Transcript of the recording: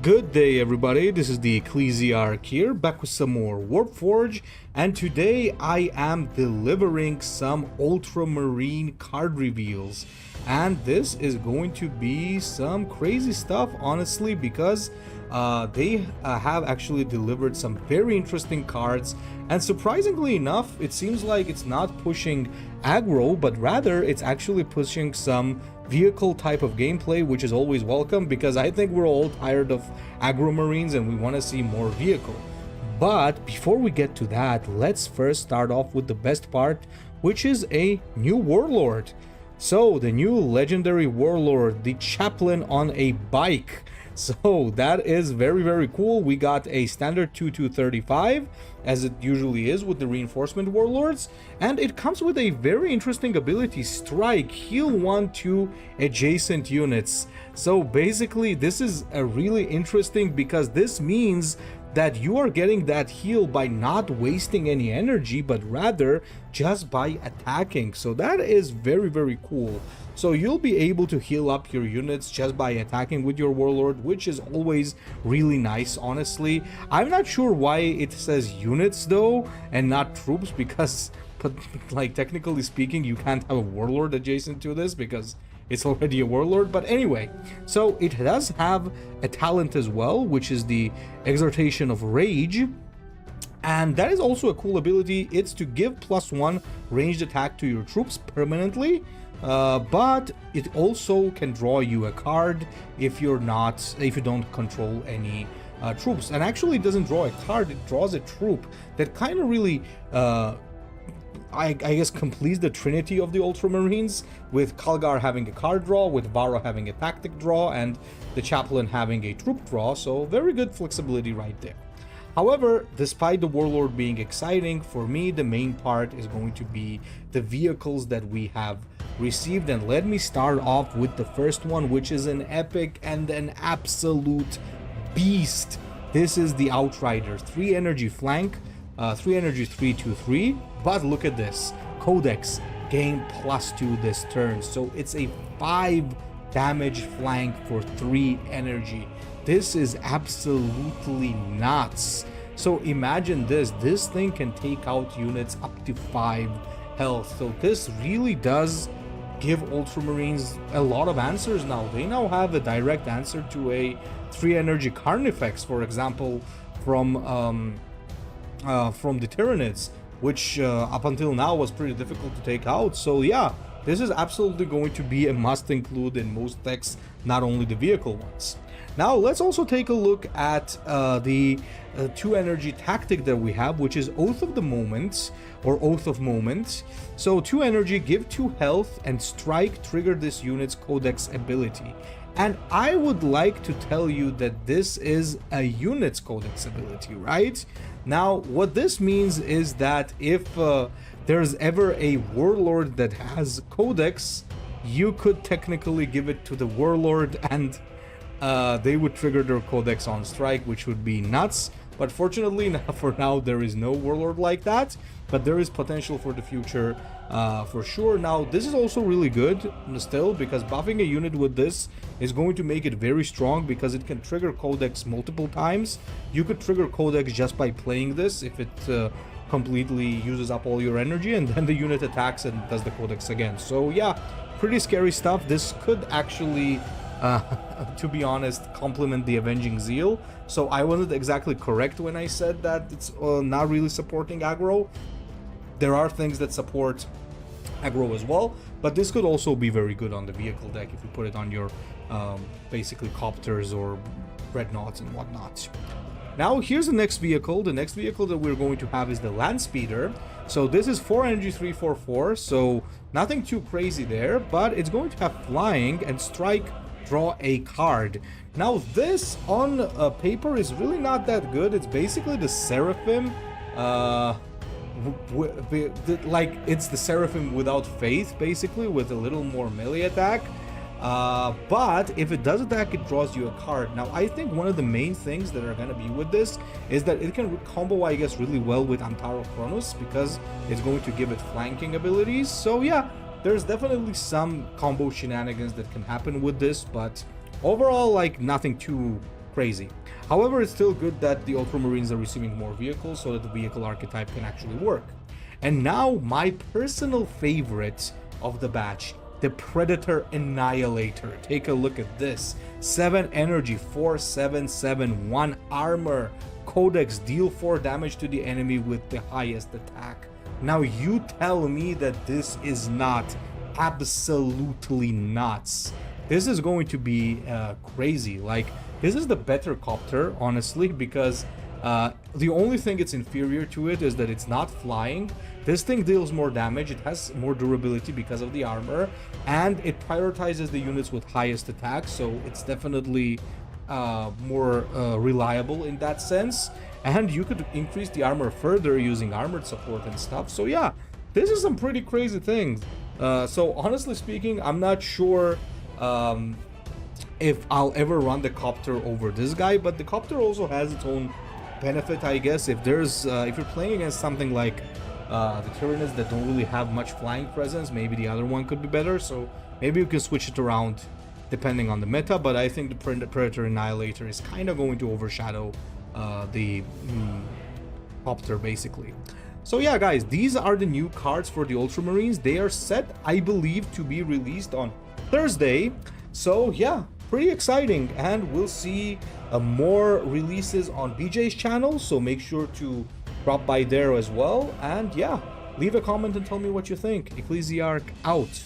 Good day everybody, this is the Ecclesiarch here, back with some more Warpforge, and today I am delivering some Ultramarine card reveals. And this is going to be some crazy stuff, honestly, because they have actually delivered some very interesting cards, and surprisingly enough, it seems like it's not pushing aggro, but rather it's actually pushing some vehicle type of gameplay, which is always welcome, because I think we're all tired of aggro marines and we want to see more vehicle. But before we get to that, let's first start off with the best part, which is a new warlord. So the new legendary warlord, the chaplain on a bike. So that is very cool. We got a standard 2235, as it usually is with the reinforcement warlords, and it comes with a very interesting ability: strike, heal 1 to adjacent units. So basically this is a really interesting, because this means that you are getting that heal by not wasting any energy, but rather just by attacking. So that is very cool. So you'll be able to heal up your units just by attacking with your warlord, which is always really nice, honestly. I'm not sure why it says units though and not troops, because like technically speaking you can't have a warlord adjacent to this because it's already a warlord. But anyway, so it does have a talent as well, which is the exhortation of rage, and that is also a cool ability. It's to give +1 ranged attack to your troops permanently, but it also can draw you a card if you don't control any troops. And actually it doesn't draw a card, it draws a troop that kind of really I guess completes the trinity of the Ultramarines, with Kalgar having a card draw, with Vara having a tactic draw, and the Chaplain having a troop draw. So very good flexibility right there. However, despite the warlord being exciting, for me the main part is going to be the vehicles that we have received. And let me start off with the first one, which is an epic and an absolute beast. This is the Outrider, 3 energy flank, 3 energy 3/2/3. But look at this, codex, gain +2 this turn, so it's a 5 damage flank for 3 energy. This is absolutely nuts. So imagine this thing can take out units up to 5 health. So this really does give Ultramarines a lot of answers now. They now have a direct answer to a 3 energy Carnifex, for example, from the Tyranids, which up until now was pretty difficult to take out. So yeah, this is absolutely going to be a must include in most decks, not only the vehicle ones. Now let's also take a look at the 2 energy tactic that we have, which is Oath of the Moment, or Oath of Moment. So 2 energy, give 2 health, and strike, trigger this unit's codex ability. And I would like to tell you that this is a unit's codex ability, right? Now, what this means is that if there's ever a warlord that has codex, you could technically give it to the warlord, and they would trigger their codex on strike, which would be nuts. But fortunately, for now, there is no warlord like that, but there is potential for the future for sure. Now, this is also really good still, because buffing a unit with this is going to make it very strong, because it can trigger codex multiple times. You could trigger codex just by playing this if it completely uses up all your energy, and then the unit attacks and does the codex again. So yeah, pretty scary stuff. This could actually to be honest, complement the Avenging Zeal. So I wasn't exactly correct when I said that it's not really supporting aggro. There are things that support aggro as well, but this could also be very good on the vehicle deck if you put it on your basically copters or dreadnoughts and whatnot. Now here's the next vehicle. The next vehicle that we're going to have is the Land Speeder. So this is 4 energy 3/4/4, so nothing too crazy there, but it's going to have flying and strike, draw a card. Now this on paper is really not that good. It's basically the Seraphim, like it's the Seraphim without faith, basically, with a little more melee attack. But if it does attack, it draws you a card. Now I think one of the main things that are going to be with this is that it can combo, I guess, really well with Antaro Chronos, because it's going to give it flanking abilities. So yeah, there's definitely some combo shenanigans that can happen with this, but overall, like, nothing too crazy. However, it's still good that the Ultramarines are receiving more vehicles so that the vehicle archetype can actually work. And now my personal favorite of the batch, the Predator Annihilator. Take a look at this. 7 energy, 4/7/7, 1 armor, codex, deal 4 damage to the enemy with the highest attack. Now you tell me that this is not absolutely nuts. This is going to be crazy. Like, this is the better copter, honestly, because the only thing it's inferior to it is that it's not flying. This thing deals more damage, it has more durability because of the armor, and it prioritizes the units with highest attack, so it's definitely more reliable in that sense. And you could increase the armor further using armored support and stuff. So yeah, this is some pretty crazy things. So honestly speaking, I'm not sure if I'll ever run the copter over this guy, but the copter also has its own benefit, I guess. If there's if you're playing against something like the Tyranids that don't really have much flying presence, maybe the other one could be better. So maybe you can switch it around depending on the meta, but I think the Predator Annihilator is kind of going to overshadow the copter basically. So yeah, guys, these are the new cards for the Ultramarines. They are set, I believe, to be released on Thursday. So yeah, pretty exciting, and we'll see more releases on BJ's channel, so make sure to drop by there as well. And yeah, leave a comment and tell me what you think. Ecclesiarch out.